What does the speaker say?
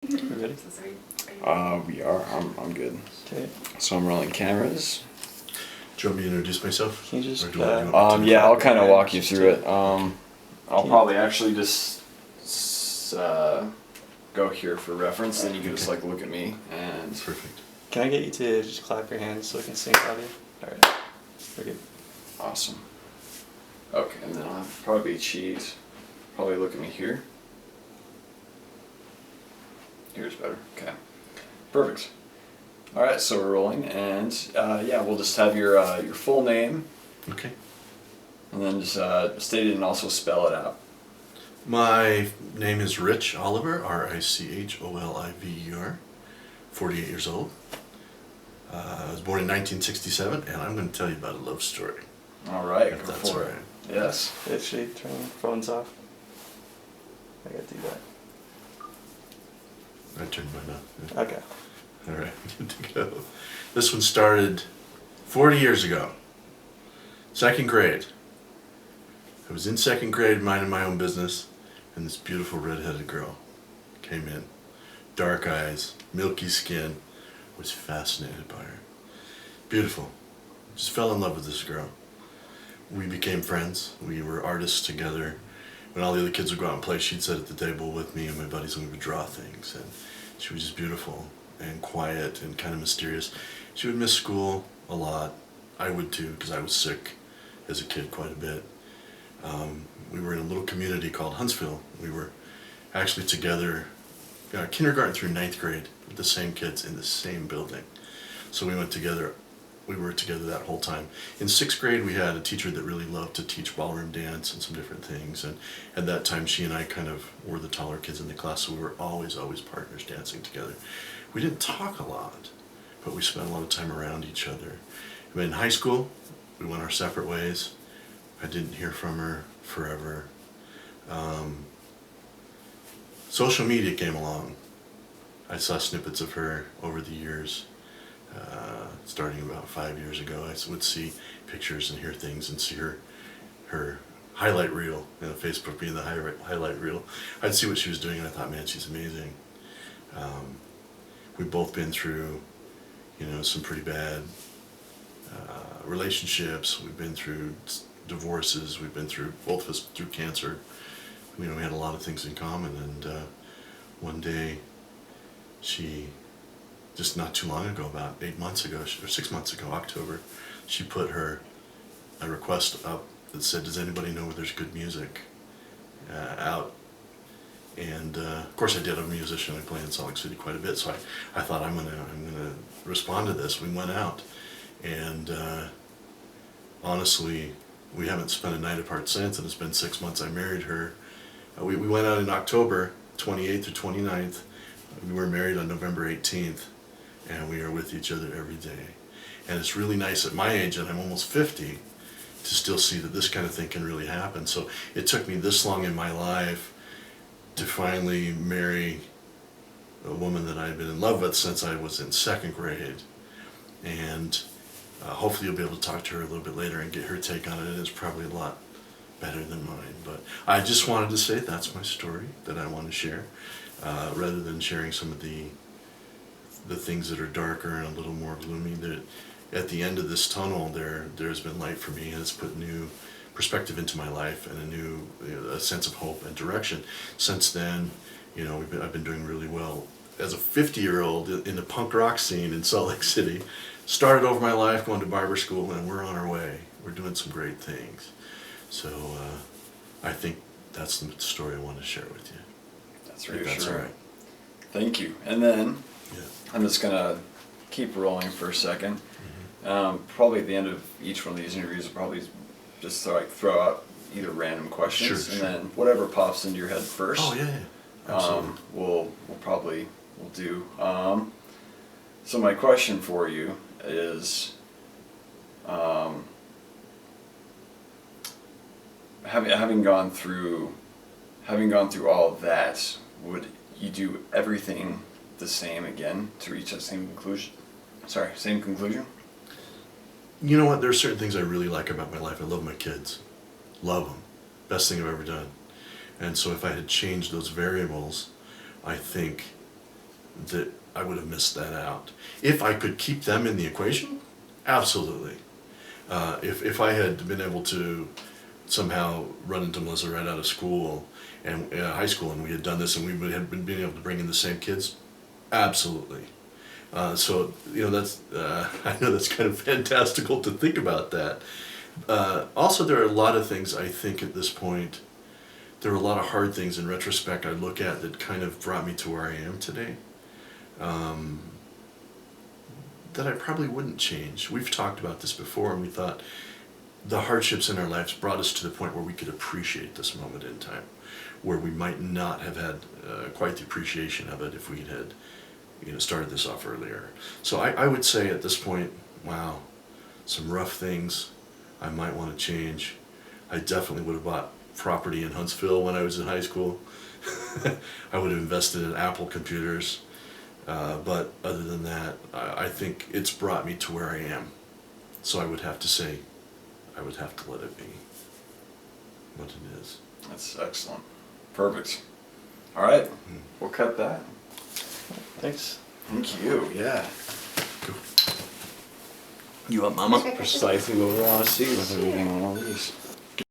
We ready? We are. I'm good. Okay. So I'm rolling cameras. Do you want me to introduce myself? Can you just, Or do you want me to? Yeah, I'll kind of walk you Just through do it. I'll probably actually just go here for reference, then you can just like look at me and. Perfect. Can I get you to just clap your hands so we can sync audio? Alright. We're good. Awesome. Okay, and then I'll probably cheat. Probably look at me here. Here's better. Okay. Perfect. All right, so we're rolling, and yeah, we'll just have your full name, Okay. and then just state it and also spell it out. My name is Rich Oliver, Richoliver, 48 years old. I was born in 1967, and I'm going to tell you about a love story. All right, If go that's for all it. right. Yes. Actually, turn phones off. I gotta do that. I turned mine off. Okay. All right, good to go. This one started 40 years ago. Second grade. I was in second grade minding my own business, and this beautiful redheaded girl came in. Dark eyes, milky skin. Was fascinated by her. Beautiful. Just fell in love with this girl. We became friends. We were artists together. When all the other kids would go out and play, she'd sit at the table with me and my buddies, and we would draw things. And she was just beautiful and quiet and kind of mysterious. She would miss school a lot. I would too, because I was sick as a kid quite a bit. We were in a little community called Huntsville. We were actually together, kindergarten through ninth grade, with the same kids in the same building. So we went together. We were together that whole time. In sixth grade, we had a teacher that really loved to teach ballroom dance and some different things. And at that time, she and I kind of were the taller kids in the class, so we were always partners dancing together. We didn't talk a lot, but we spent a lot of time around each other. And in high school, we went our separate ways. I didn't hear from her forever. Social media came along. I saw snippets of her over the years. Starting about 5 years ago, I would see pictures and hear things and see her highlight reel, Facebook being the highlight reel. I'd see what she was doing and I thought, man, she's amazing. We've both been through, some pretty bad relationships. We've been through divorces. We've been through, both of us through cancer. We had a lot of things in common, and one day she, just not too long ago, about 8 months ago, or 6 months ago, October, she put a request up that said, does anybody know where there's good music out? And of course I did. I'm a musician. I play in Salt Lake City quite a bit, so I thought I'm gonna respond to this. We went out, and honestly, we haven't spent a night apart since, and it's been 6 months. I married her. We went out in October 28th or 29th. We were married on November 18th, and we are with each other every day. And it's really nice at my age, and I'm almost 50, to still see that this kind of thing can really happen. So it took me this long in my life to finally marry a woman that I've been in love with since I was in second grade. And hopefully you'll be able to talk to her a little bit later and get her take on it. It's probably a lot better than mine. But I just wanted to say that's my story that I want to share, rather than sharing some of the things that are darker and a little more gloomy. That at the end of this tunnel, there's been light for me, and it's put new perspective into my life and a new a sense of hope and direction. Since then, I've been doing really well as a 50-year-old in the punk rock scene in Salt Lake City. Started over my life going to barber school, and we're on our way. We're doing some great things. So I think that's the story I want to share with you. That's reassuring. That's all right. Thank you. And then Yeah. I'm just gonna keep rolling for a second. Mm-hmm. Probably at the end of each one of these interviews, I'll probably just throw out either random questions, Sure, and sure. then whatever pops into your head first. Oh yeah. Absolutely. We'll do. So my question for you is, having gone through all of that, would you do everything the same again to reach that same conclusion? Same conclusion? You know what? There are certain things I really like about my life. I love my kids. Love them. Best thing I've ever done. And so if I had changed those variables, I think that I would have missed that out. If I could keep them in the equation, absolutely. If I had been able to somehow run into Melissa right out of school and high school, and we had done this, and we would have been able to bring in the same kids, absolutely. So that's I know that's kind of fantastical to think about that. Also, there are a lot of things I think at this point. There are a lot of hard things in retrospect I look at that kind of brought me to where I am today. That I probably wouldn't change. We've talked about this before, and we thought the hardships in our lives brought us to the point where we could appreciate this moment in time, where we might not have had quite the appreciation of it if we had started this off earlier. So I would say at this point, wow, some rough things I might want to change. I definitely would have bought property in Huntsville when I was in high school. I would have invested in Apple computers. But other than that, I think it's brought me to where I am. So I would have to say, I would have to let it be what it is. That's excellent. Perfect. All right, we'll cut that. Thanks. Thank you. Yeah. You up, Mama? Precisely what we want to see with everything on all these.